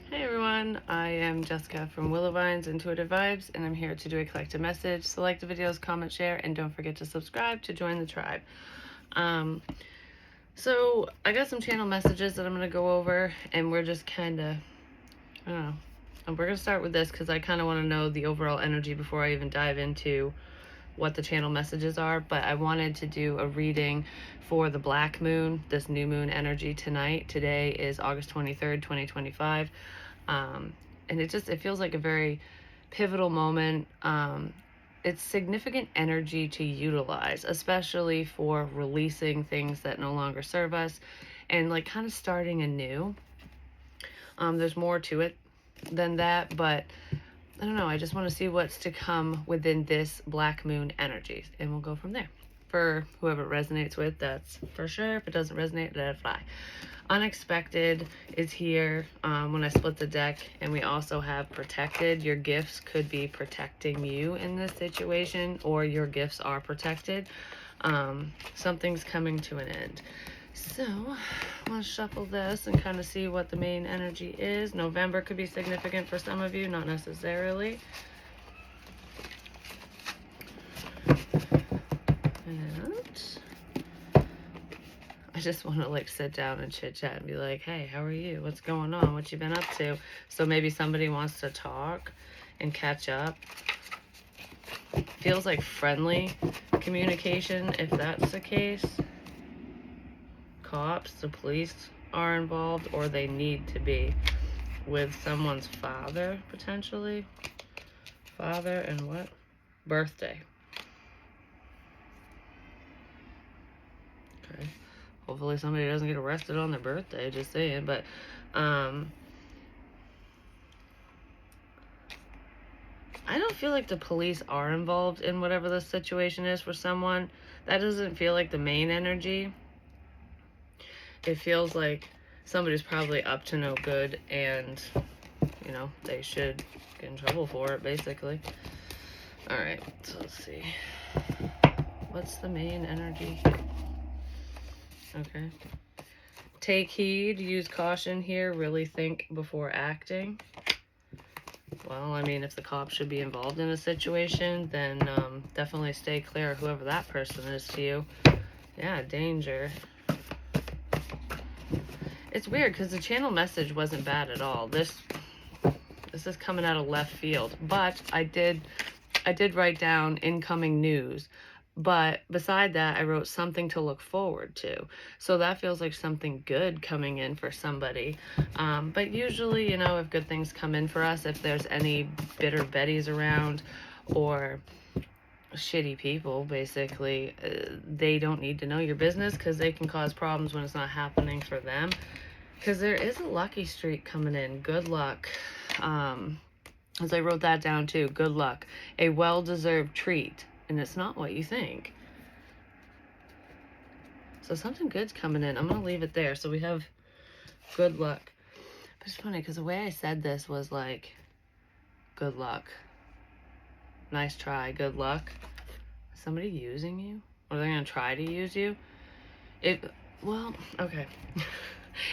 Hey everyone, I am Jessica from Willowvine's Intuitive Vibes, and I'm here to do a collective message. So like the videos, comment, share, and don't forget to subscribe to join the tribe. So I got some channel messages that I'm going to go over, and we're just kind of, I don't know, and we're going to start with this because I kind of want to know the overall energy before I even dive into what the channel messages are. But I wanted to do a reading for the black moon, this new moon energy tonight. Today is August 23rd, 2025. And it feels like a very pivotal moment. It's significant energy to utilize, especially for releasing things that no longer serve us and like kind of starting anew. There's more to it than that, but I don't know. I just want to see what's to come within this black moon energy, and we'll go from there. For whoever it resonates with, that's for sure. If it doesn't resonate, let it fly. Unexpected is here when I split the deck, and we also have protected. Your gifts could be protecting you in this situation, or your gifts are protected. Something's coming to an end. So let's shuffle this and kind of see what the main energy is. November could be significant for some of you, not necessarily. And I just want to like sit down and chit chat and be like, hey, how are you? What's going on? What you been up to? So maybe somebody wants to talk and catch up. Feels like friendly communication if that's the case. Cops, the police are involved, or they need to be, with someone's father potentially. Father and what? Birthday. Okay. Hopefully somebody doesn't get arrested on their birthday, just saying. But I don't feel like the police are involved in whatever the situation is for someone. That doesn't feel like the main energy. It feels like somebody's probably up to no good, and you know, they should get in trouble for it, basically. All right, so let's see. What's the main energy here? Okay. Take heed, use caution here, really think before acting. Well, I mean, if the cops should be involved in a situation, then definitely stay clear of whoever that person is to you. Yeah, danger. It's weird because the channel message wasn't bad at all. This is coming out of left field, but I did write down incoming news. But beside that, I wrote something to look forward to. So that feels like something good coming in for somebody. But usually, you know, if good things come in for us, if there's any bitter Bettys around or shitty people, basically, they don't need to know your business because they can cause problems when it's not happening for them. Because there is a lucky streak coming in. Good luck. As I wrote that down too. Good luck. A well-deserved treat. And it's not what you think. So something good's coming in. I'm going to leave it there. So we have good luck. But it's funny because the way I said this was like, good luck. Nice try. Good luck. Is somebody using you? Or they're going to try to use you? Well, okay.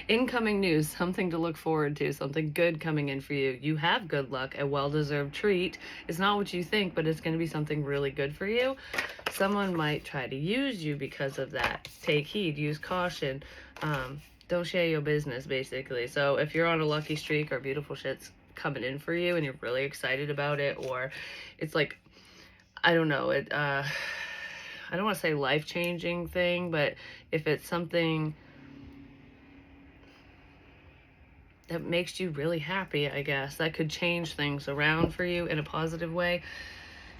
Incoming news, something to look forward to, something good coming in for you. You have good luck, a well-deserved treat. It's not what you think, but it's going to be something really good for you. Someone might try to use you because of that. Take heed, use caution. Don't share your business, basically. So if you're on a lucky streak or beautiful shit's coming in for you and you're really excited about it, or it's like, I don't know, I don't want to say life-changing thing, but if it's something that makes you really happy, I guess, that could change things around for you in a positive way,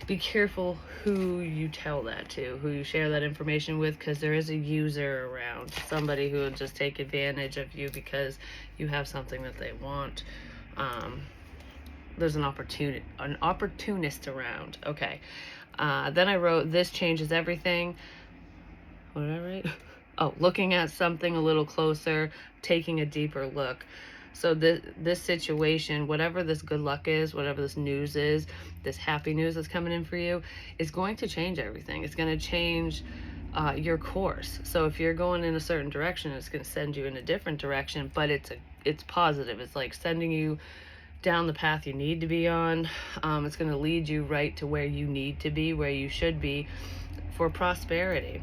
be careful who you tell that to, who you share that information with, because there is a user around, somebody who will just take advantage of you because you have something that they want. There's an opportunist around. Okay. Then I wrote, this changes everything. What did I write? Oh, looking at something a little closer, taking a deeper look. So this situation, whatever this good luck is, whatever this news is, this happy news that's coming in for you, is going to change everything. It's going to change your course. So if you're going in a certain direction, it's going to send you in a different direction, but it's positive. It's like sending you down the path you need to be on. It's going to lead you right to where you need to be, where you should be for prosperity.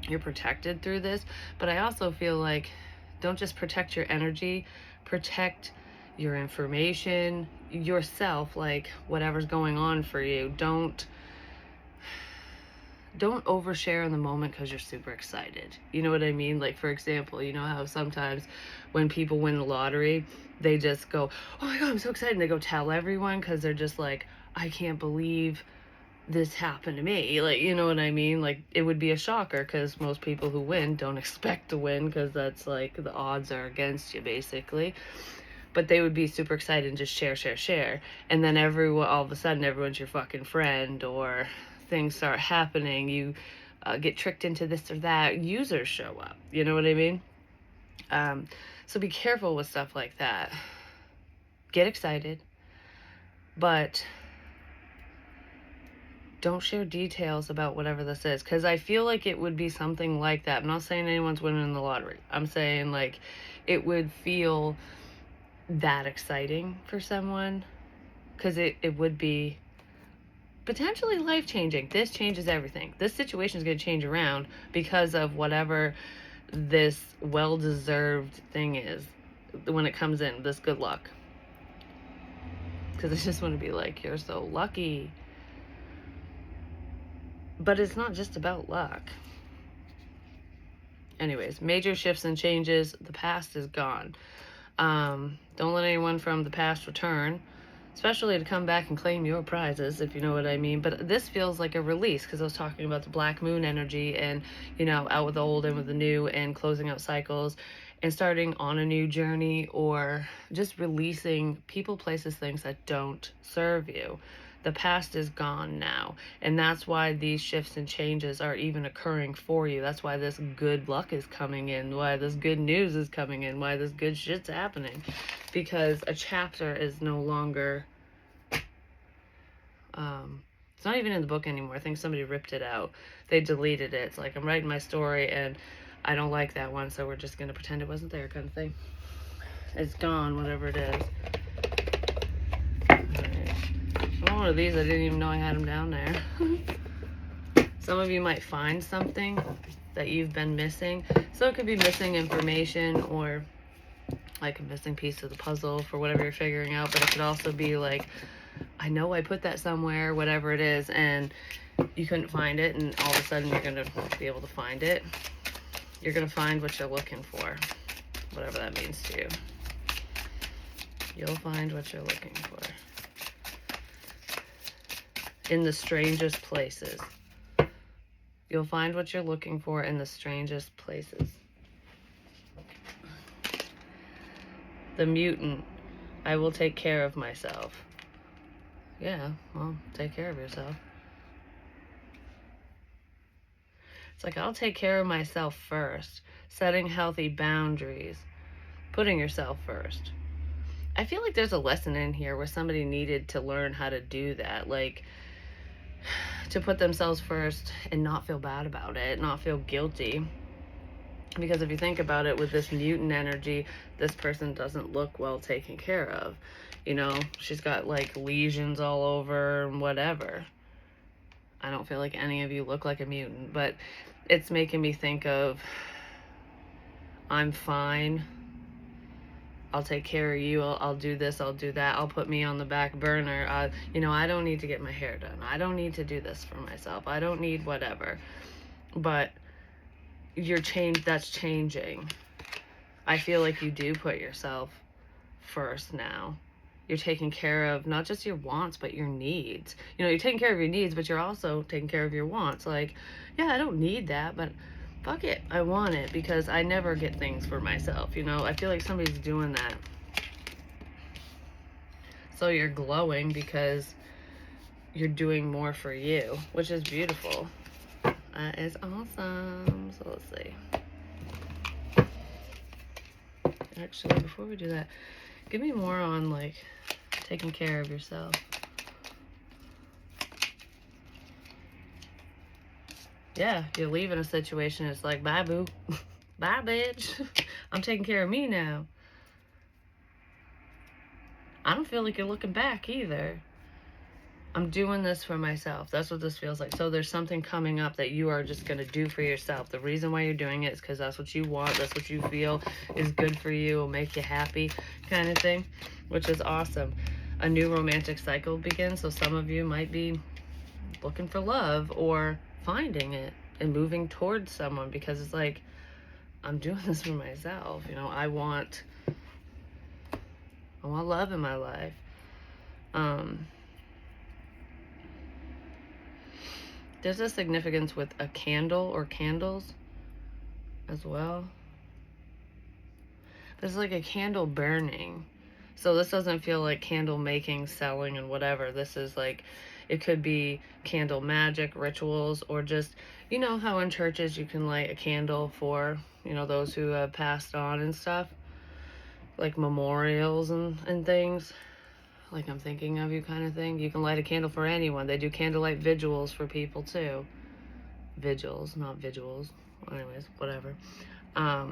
You're protected through this, but I also feel like don't just protect your energy, protect your information, yourself, like whatever's going on for you. Don't overshare in the moment because you're super excited. You know what I mean? Like, for example, you know how sometimes when people win the lottery, they just go, oh my God, I'm so excited. And they go tell everyone because they're just like, I can't believe this happened to me. Like, you know what I mean? Like, it would be a shocker because most people who win don't expect to win because that's like the odds are against you, basically. But they would be super excited and just share. And then everyone, all of a sudden, everyone's your fucking friend, or things start happening. You get tricked into this or that. Users show up. You know what I mean? So be careful with stuff like that. Get excited, but don't share details about whatever this is, because I feel like it would be something like that. I'm not saying anyone's winning the lottery. I'm saying like it would feel that exciting for someone, because it would be potentially life-changing. This changes everything. This situation is going to change around because of whatever this well-deserved thing is when it comes in, this good luck. Because I just want to be like, you're so lucky. But it's not just about luck. Anyways, major shifts and changes. The past is gone. Don't let anyone from the past return, especially to come back and claim your prizes, if you know what I mean. But this feels like a release, because I was talking about the black moon energy and, you know, out with the old and with the new, and closing out cycles and starting on a new journey, or just releasing people, places, things that don't serve you. The past is gone now, and that's why these shifts and changes are even occurring for you. That's why this good luck is coming in, why this good news is coming in, why this good shit's happening, because a chapter is no longer it's not even in the book anymore. I think somebody ripped it out. They deleted it. It's like, I'm writing my story and I don't like that one, so we're just gonna pretend it wasn't there, kind of thing. It's gone, whatever it is. One of these, I didn't even know I had them down there. Some of you might find something that you've been missing. So it could be missing information, or like a missing piece of the puzzle for whatever you're figuring out. But it could also be like, I know I put that somewhere, whatever it is, and you couldn't find it, and all of a sudden you're going to be able to find it. You're going to find what you're looking for, whatever that means to you. You'll find what you're looking for. In the strangest places. You'll find what you're looking for in the strangest places. The mutant. I will take care of myself. Yeah, well, take care of yourself. It's like, I'll take care of myself first. Setting healthy boundaries. Putting yourself first. I feel like there's a lesson in here where somebody needed to learn how to do that. Like, to put themselves first and not feel bad about it, not feel guilty. Because if you think about it, with this mutant energy, this person doesn't look well taken care of. You know, she's got like lesions all over and whatever. I don't feel like any of you look like a mutant, but it's making me think of, I'm fine. I'll take care of you. I'll do this. I'll do that. I'll put me on the back burner. You know, I don't need to get my hair done. I don't need to do this for myself. I don't need whatever. But that's changing. I feel like you do put yourself first now. You're taking care of not just your wants, but your needs. You know, you're taking care of your needs, but you're also taking care of your wants. Like, yeah, I don't need that, but fuck it, I want it, because I never get things for myself. You know, I feel like somebody's doing that. So you're glowing because you're doing more for you, which is beautiful. That is awesome. So let's see. Actually, before we do that, give me more on like taking care of yourself. Yeah, you're leaving a situation. It's like, bye, boo. Bye, bitch. I'm taking care of me now. I don't feel like you're looking back either. I'm doing this for myself. That's what this feels like. So there's something coming up that you are just going to do for yourself. The reason why you're doing it is because that's what you want. That's what you feel is good for you, will make you happy, kind of thing, which is awesome. A new romantic cycle begins. So some of you might be looking for love or finding it and moving towards someone, because it's like, I'm doing this for myself. You know, I want love in my life. There's a significance with a candle or candles as well. There's like a candle burning. So this doesn't feel like candle making, selling, and whatever. This is like, it could be candle magic, rituals, or just, you know how in churches you can light a candle for, you know, those who have passed on and stuff, like memorials and things. Like, I'm thinking of you kind of thing. You can light a candle for anyone. They do candlelight vigils for people too. Vigils, not visuals. Anyways, whatever. I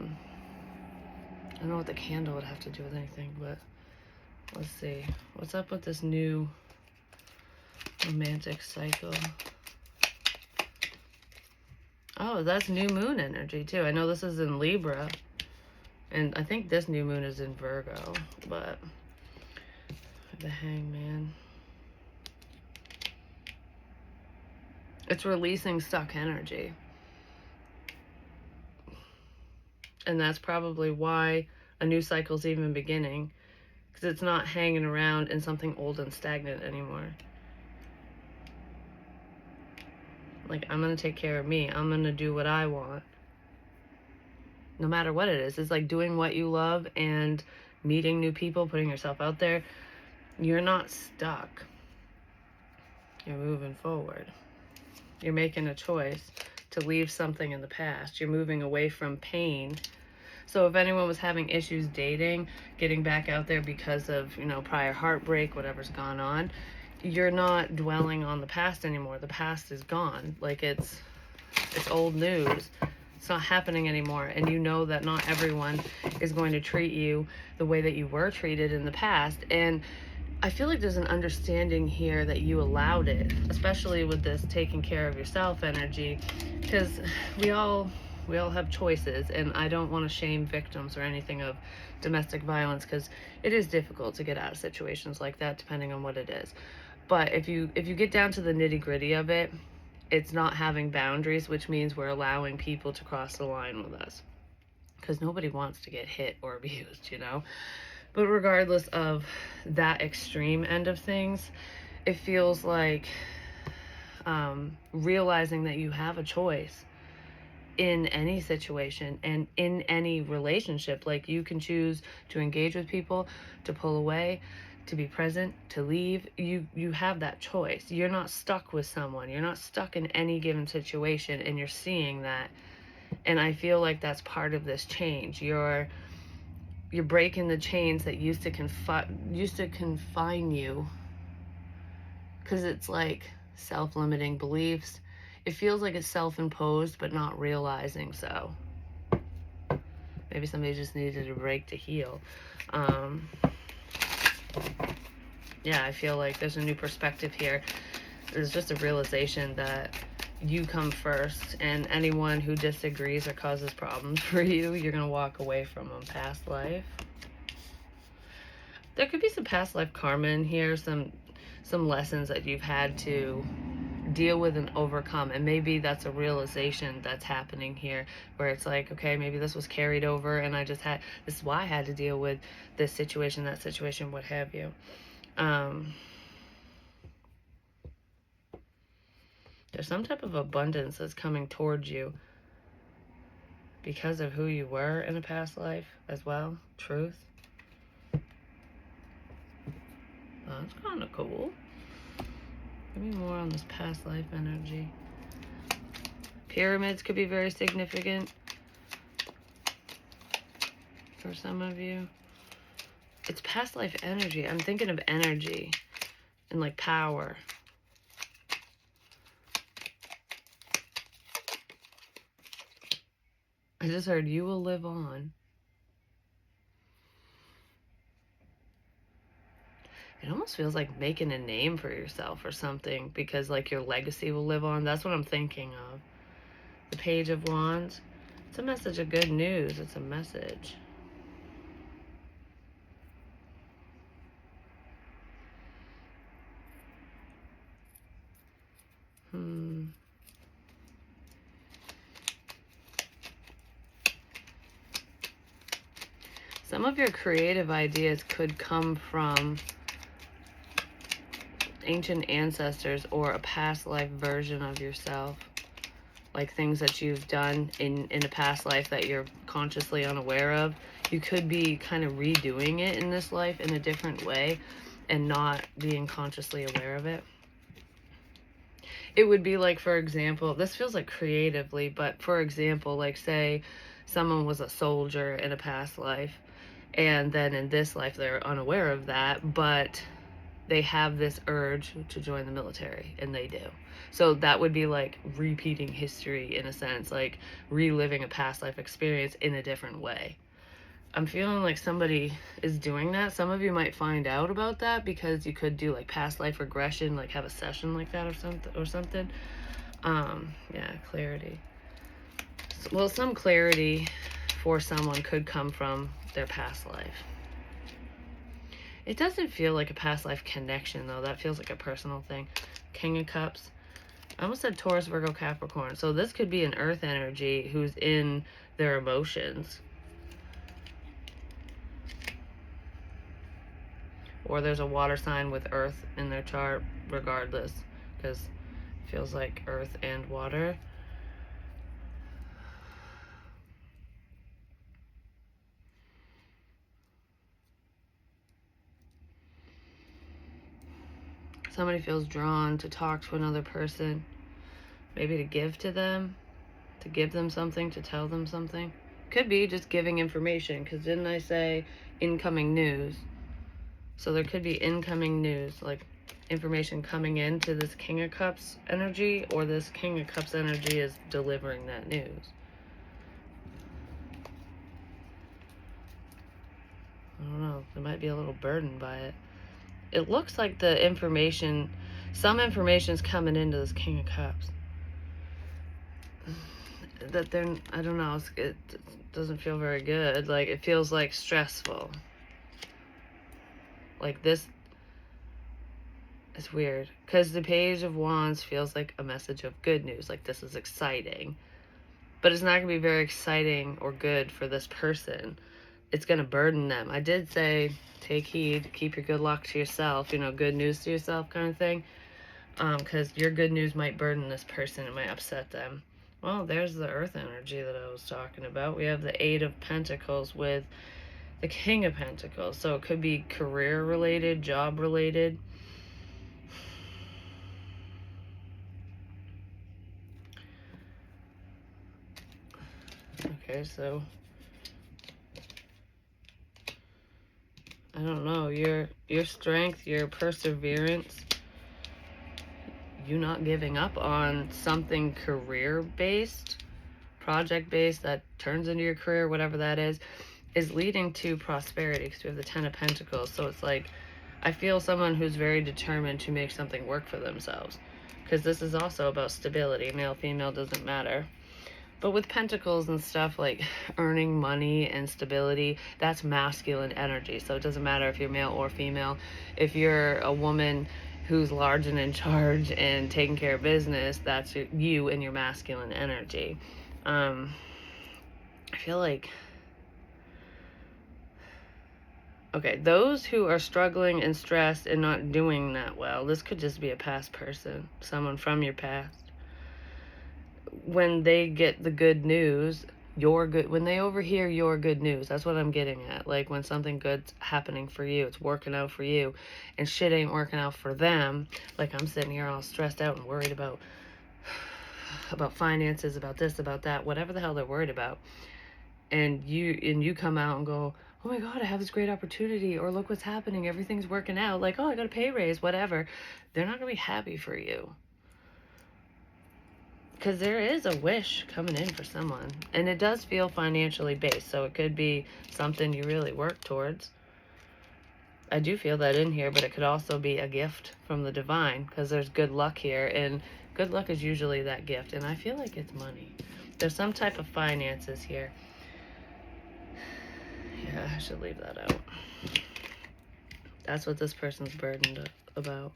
don't know what the candle would have to do with anything, but let's see. What's up with this new romantic cycle? Oh, that's new moon energy too. I know this is in Libra, and I think this new moon is in Virgo, but the Hangman. It's releasing stuck energy. And that's probably why a new cycle's even beginning, because it's not hanging around in something old and stagnant anymore. Like, I'm going to take care of me. I'm going to do what I want. No matter what it is. It's like doing what you love and meeting new people, putting yourself out there. You're not stuck. You're moving forward. You're making a choice to leave something in the past. You're moving away from pain. So if anyone was having issues dating, getting back out there because of, you know, prior heartbreak, whatever's gone on, you're not dwelling on the past anymore. The past is gone. Like, it's old news. It's not happening anymore. And you know that not everyone is going to treat you the way that you were treated in the past. And I feel like there's an understanding here that you allowed it, especially with this taking care of yourself energy, because we all have choices, and I don't want to shame victims or anything of domestic violence, because it is difficult to get out of situations like that depending on what it is. But if you get down to the nitty-gritty of it, it's not having boundaries, which means we're allowing people to cross the line with us, because nobody wants to get hit or abused, you know. But regardless of that extreme end of things, it feels like realizing that you have a choice in any situation and in any relationship. Like, you can choose to engage with people, to pull away, to be present, to leave. You have that choice. You're not stuck with someone. You're not stuck in any given situation, and you're seeing that. And I feel like that's part of this change. You're breaking the chains that used to confine you, because it's like self-limiting beliefs. It feels like it's self-imposed, but not realizing so. Maybe somebody just needed a break to heal. Yeah, I feel like there's a new perspective here. There's just a realization that you come first, and anyone who disagrees or causes problems for you, you're going to walk away from them. Past life. There could be some past life karma in here, some lessons that you've had to deal with and overcome, and maybe that's a realization that's happening here, where it's like, okay, maybe this was carried over, and this is why I had to deal with this situation, that situation, what have you. There's some type of abundance that's coming towards you because of who you were in a past life as well. Truth. That's kind of cool. Give me more on this past life energy. Pyramids could be very significant for some of you. It's past life energy. I'm thinking of energy and like power. just heard you will live on. It almost feels like making a name for yourself or something, because like your legacy will live on. That's what I'm thinking of. The Page of Wands. It's a message of good news. It's a message. Some of your creative ideas could come from ancient ancestors or a past life version of yourself. Like things that you've done in a past life that you're consciously unaware of. You could be kind of redoing it in this life in a different way and not being consciously aware of it. It would be like, for example, this feels like creatively, but for example, like say someone was a soldier in a past life, and then in this life they're unaware of that, but they have this urge to join the military, and they do. So that would be like repeating history in a sense, like reliving a past life experience in a different way. I'm feeling like somebody is doing that. Some of you might find out about that because you could do like past life regression, like have a session like that or something. Yeah, clarity. Well, some clarity for someone could come from their past life. It doesn't feel like a past life connection, though. That feels like a personal thing. King of Cups. I almost said Taurus, Virgo, Capricorn. So this could be an earth energy who's in their emotions. Or there's a water sign with earth in their chart, regardless. Because it feels like earth and water. Somebody feels drawn to talk to another person, maybe to give to them, to give them something, to tell them something. Could be just giving information, because didn't I say incoming news? So there could be incoming news, like information coming into this King of Cups energy, or this King of Cups energy is delivering that news. I don't know. There might be a little burdened by it. It looks like the information, some information's coming into this King of Cups. That they're, I don't know, it doesn't feel very good. Like, it feels like stressful. Like this, it's weird. Because the Page of Wands feels like a message of good news. Like, this is exciting. But it's not going to be very exciting or good for this person. It's going to burden them. I did say, take heed, keep your good luck to yourself, you know, good news to yourself kind of thing. Because your good news might burden this person. It might upset them. Well, there's the earth energy that I was talking about. We have the Eight of Pentacles with the King of Pentacles. So it could be career related, job related. Okay, so I don't know, your strength, your perseverance, you not giving up on something career based, project based that turns into your career, whatever that is leading to prosperity, because we have the Ten of Pentacles. So it's like, I feel someone who's very determined to make something work for themselves, because this is also about stability. Male, female, doesn't matter. But with pentacles and stuff, like earning money and stability, that's masculine energy. So it doesn't matter if you're male or female. If you're a woman who's large and in charge and taking care of business, that's you and your masculine energy. I feel like, okay, those who are struggling and stressed and not doing that well, this could just be a past person, someone from your past. When they get the good news, when they overhear your good news, that's what I'm getting at. Like when something good's happening for you, it's working out for you, and shit ain't working out for them. Like I'm sitting here all stressed out and worried about finances, about this, about that, whatever the hell they're worried about. And you come out and go, oh my God, I have this great opportunity, or look what's happening, everything's working out, like, oh, I got a pay raise, whatever. They're not gonna be happy for you. because there is a wish coming in for someone, and it does feel financially based, so it could be something you really work towards. I do feel that in here, but it could also be a gift from the divine, because there's good luck here, and good luck is usually that gift, and I feel like it's money. There's some type of finances here. Yeah, I should leave that out. That's what this person's burdened about.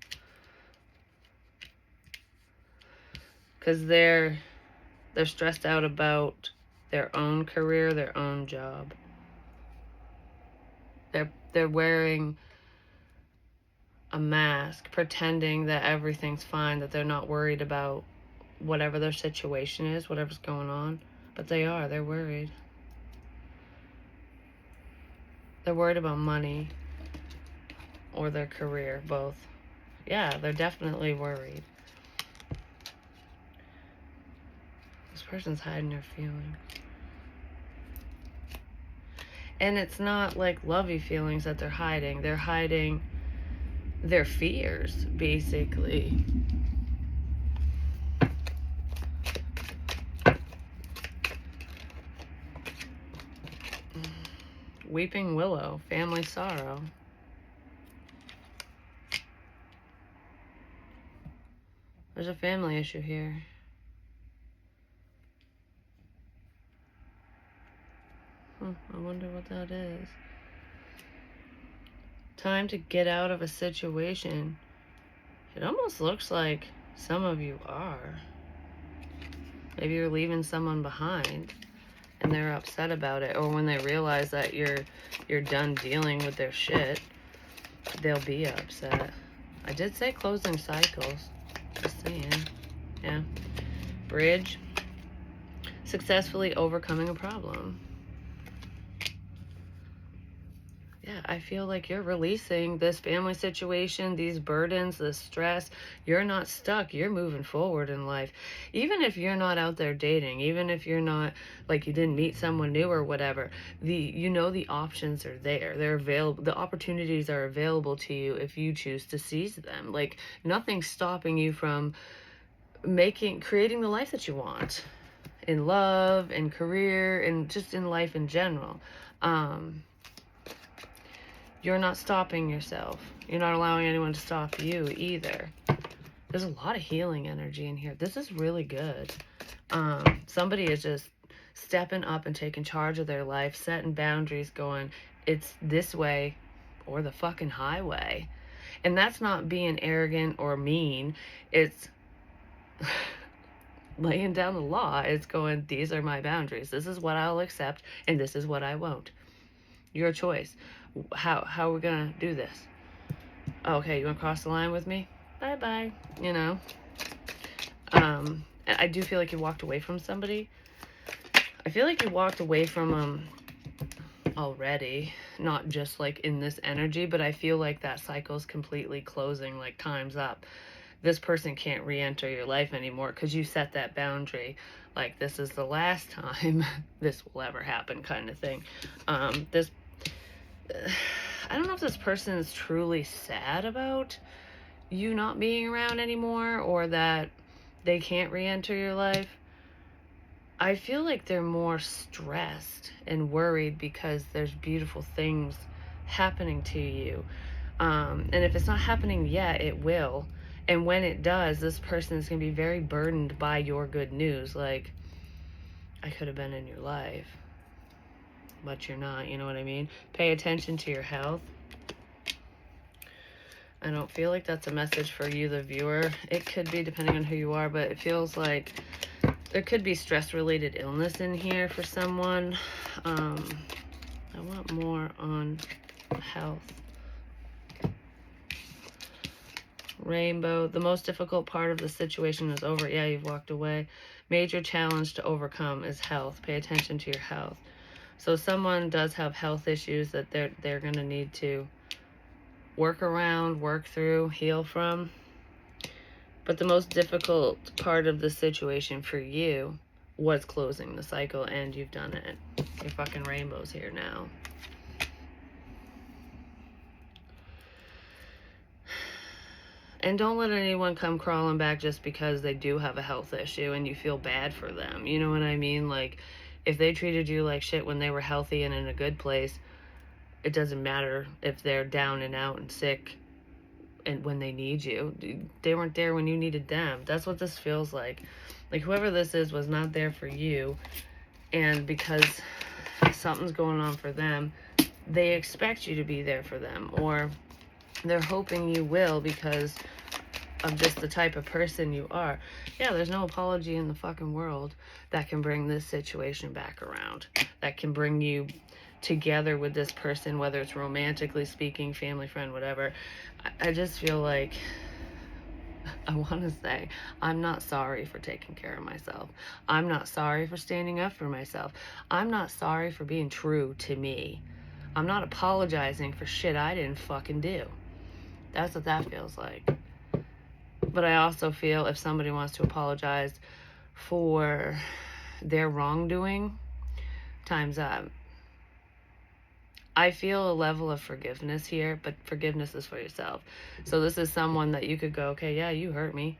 Because they're stressed out about their own career, their own job. They're wearing a mask, pretending that everything's fine, that they're not worried about whatever their situation is, whatever's going on. But they're worried. They're worried about money or their career, both. Yeah, they're definitely worried. This person's hiding their feelings. And it's not like lovey feelings that they're hiding. They're hiding their fears, basically. Weeping willow, family sorrow. There's a family issue here. I wonder what that is. Time to get out of a situation. It almost looks like some of you are. Maybe you're leaving someone behind and they're upset about it, or when they realize that you're done dealing with their shit, they'll be upset. I did say closing cycles. Just saying. Yeah. Bridge. Successfully overcoming a problem. Yeah, I feel like you're releasing this family situation, these burdens, this stress. You're not stuck. You're moving forward in life. Even if you're not out there dating, even if you're not, like, you didn't meet someone new or whatever, the options are there. They're available. The opportunities are available to you if you choose to seize them. Like, nothing's stopping you from creating the life that you want in love and career and just in life in general. You're not stopping yourself. You're not allowing anyone to stop you either. There's a lot of healing energy in here. This is really good. Somebody is just stepping up and taking charge of their life, setting boundaries, going, it's this way or the fucking highway. And that's not being arrogant or mean. It's laying down the law. It's going, these are my boundaries. This is what I'll accept, and this is what I won't. Your choice. How are we gonna do this? Okay, you wanna cross the line with me? Bye-bye. You know? And I do feel like you walked away from somebody. I feel like you walked away from them already. Not just like in this energy, but I feel like that cycle's completely closing, like time's up. This person can't re-enter your life anymore because you set that boundary. Like, this is the last time this will ever happen, kind of thing. I don't know if this person is truly sad about you not being around anymore or that they can't re-enter your life. I feel like they're more stressed and worried because there's beautiful things happening to you. And if it's not happening yet, it will. And when it does, this person is going to be very burdened by your good news. Like, I could have been in your life, but you're not, you know what I mean? Pay attention to your health. I don't feel like that's a message for you, the viewer. It could be, depending on who you are, but it feels like there could be stress-related illness in here for someone. I want more on health. Rainbow. The most difficult part of the situation is over. Yeah, you've walked away. Major challenge to overcome is health. Pay attention to your health. So someone does have health issues that they're going to need to work around, work through, heal from. But the most difficult part of the situation for you was closing the cycle, and you've done it. Your fucking rainbow's here now. And don't let anyone come crawling back just because they do have a health issue and you feel bad for them. You know what I mean? Like, if they treated you like shit when they were healthy and in a good place, it doesn't matter if they're down and out and sick and when they need you. They weren't there when you needed them. That's what this feels like. Like, whoever this is was not there for you, and because something's going on for them, they expect you to be there for them, or they're hoping you will because of just the type of person you are. Yeah, there's no apology in the fucking world that can bring this situation back around, that can bring you together with this person, whether it's romantically speaking, family, friend, whatever. I just feel like, I want to say, I'm not sorry for taking care of myself. I'm not sorry for standing up for myself. I'm not sorry for being true to me. I'm not apologizing for shit I didn't fucking do. That's what that feels like. But I also feel if somebody wants to apologize for their wrongdoing, time's up. I feel a level of forgiveness here, but forgiveness is for yourself. So this is someone that you could go, okay, yeah, you hurt me.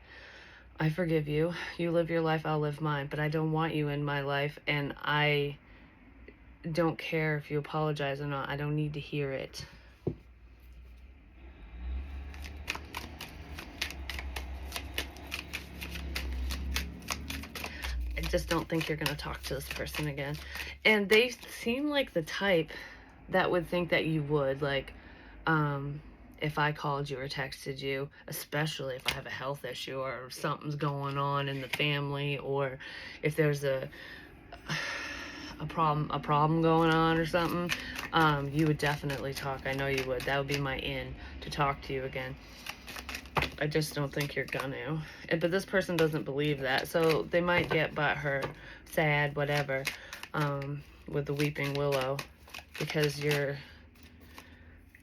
I forgive you. You live your life, I'll live mine. But I don't want you in my life, and I don't care if you apologize or not. I don't need to hear it. I just don't think you're going to talk to this person again. And they seem like the type that would think that you would. Like, if I called you or texted you, especially if I have a health issue or something's going on in the family, or if there's a problem going on or something, you would definitely talk. I know you would. That would be my in to talk to you again. I just don't think you're gonna. But this person doesn't believe that, so they might get butthurt, sad, whatever, with the weeping willow, because you're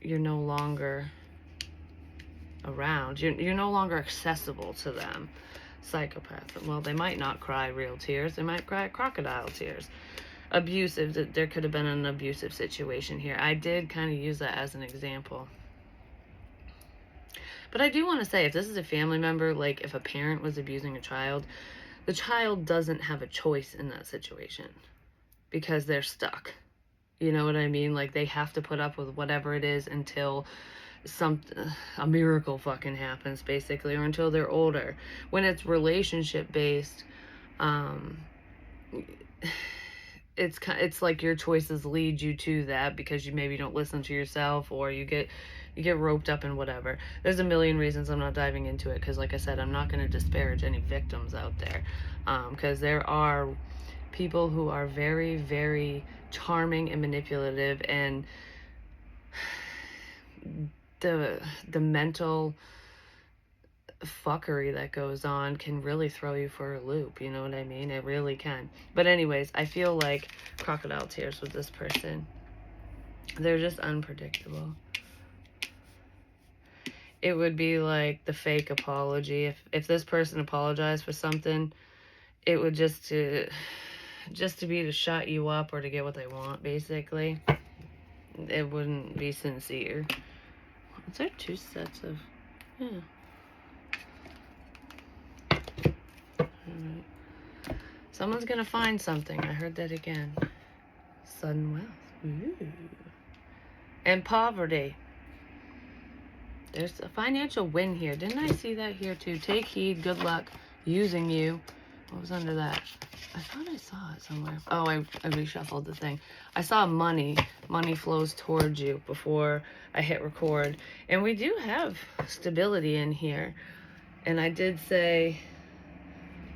no longer around. You're no longer accessible to them. Psychopath. Well, they might not cry real tears. They might cry crocodile tears. Abusive. There could have been an abusive situation here. I did kind of use that as an example. But I do want to say, if this is a family member, like if a parent was abusing a child, the child doesn't have a choice in that situation because they're stuck. You know what I mean? Like, they have to put up with whatever it is until a miracle fucking happens, basically, or until they're older. When it's relationship based, it's like your choices lead you to that because you maybe don't listen to yourself, or you get roped up in whatever. There's a million reasons. I'm not diving into it because, like I said, I'm not going to disparage any victims out there, because there are people who are very, very charming and manipulative, and the mental fuckery that goes on can really throw you for a loop. You know what I mean? It really can. But anyways, I feel like crocodile tears with this person. They're just unpredictable. It would be like the fake apology. If this person apologized for something, it would just to be to shut you up or to get what they want, basically. It wouldn't be sincere. Is there two sets of... Yeah. Alright. Someone's gonna find something. I heard that again. Sudden wealth. Ooh. And poverty. There's a financial win here. Didn't I see that here too? Take heed. Good luck using you. What was under that? I thought I saw it somewhere. Oh, I reshuffled the thing. I saw money. Money flows towards you before I hit record. And we do have stability in here. And I did say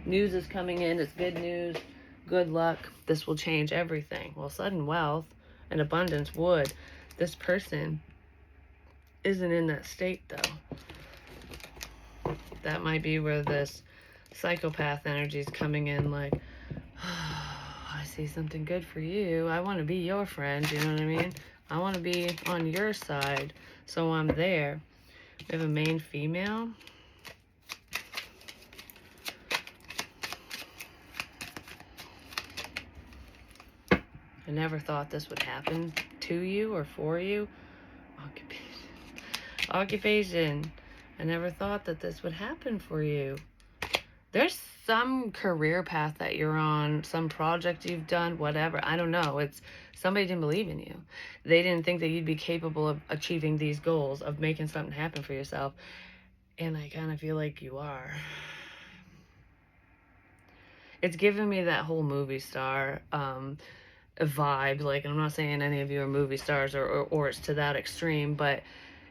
news is coming in. It's good news. Good luck. This will change everything. Well, sudden wealth and abundance would. This person isn't in that state, though. That might be where this psychopath energy is coming in, like, oh, I see something good for you. I want to be your friend, you know what I mean? I want to be on your side, so I'm there. We have a main female. I never thought this would happen to you or for you. Occupation. I never thought that this would happen for you. There's some career path that you're on, some project you've done, whatever. I don't know. It's somebody didn't believe in you. They didn't think that you'd be capable of achieving these goals, of making something happen for yourself. And I kind of feel like you are. It's giving me that whole movie star vibe. Like, I'm not saying any of you are movie stars or it's to that extreme, but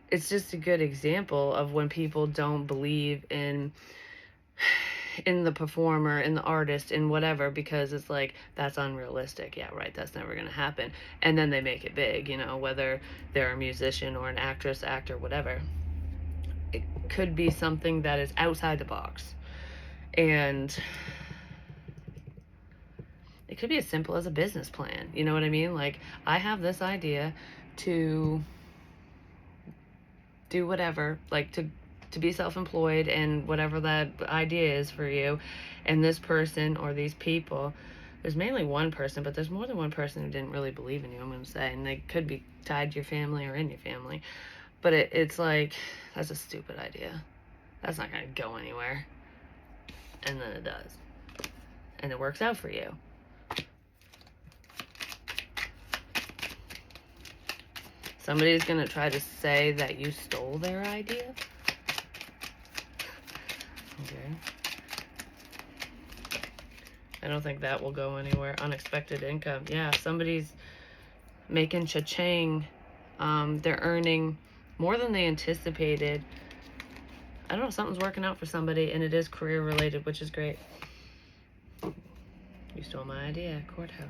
it's just a good example of when people don't believe in the performer, in the artist, in whatever, because it's like, that's unrealistic. Yeah, right, that's never going to happen. And then they make it big, you know, whether they're a musician or an actress, actor, whatever. It could be something that is outside the box. And it could be as simple as a business plan. You know what I mean? Like, I have this idea to do whatever, like to be self-employed and whatever that idea is for you. And this person or these people, there's mainly one person, but there's more than one person who didn't really believe in you, I'm going to say. And they could be tied to your family or in your family. But it's like, that's a stupid idea. That's not going to go anywhere. And then it does. And it works out for you. Somebody's going to try to say that you stole their idea. Okay. I don't think that will go anywhere. Unexpected income. Yeah, somebody's making cha-ching. They're earning more than they anticipated. I don't know, something's working out for somebody, and it is career related, which is great. You stole my idea, courthouse.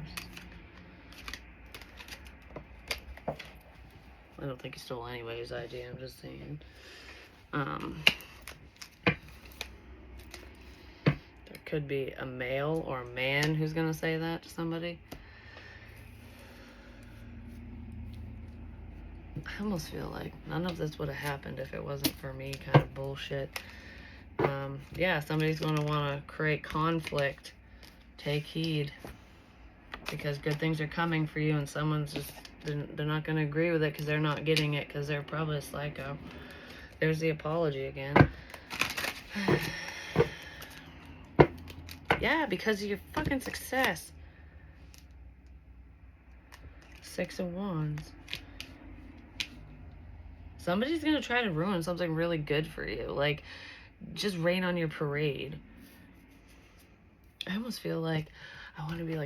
I don't think you stole anybody's idea, I'm just saying. There could be a male or a man who's gonna say that to somebody. I almost feel like none of this would have happened if it wasn't for me kind of bullshit. Yeah, somebody's going to want to create conflict. Take heed. Because good things are coming for you, and someone's just, they're not going to agree with it because they're not getting it, because they're probably a psycho. There's the apology again. Yeah, because of your fucking success. 6 of Wands. Somebody's going to try to ruin something really good for you. Like, just rain on your parade. I almost feel like I want to be like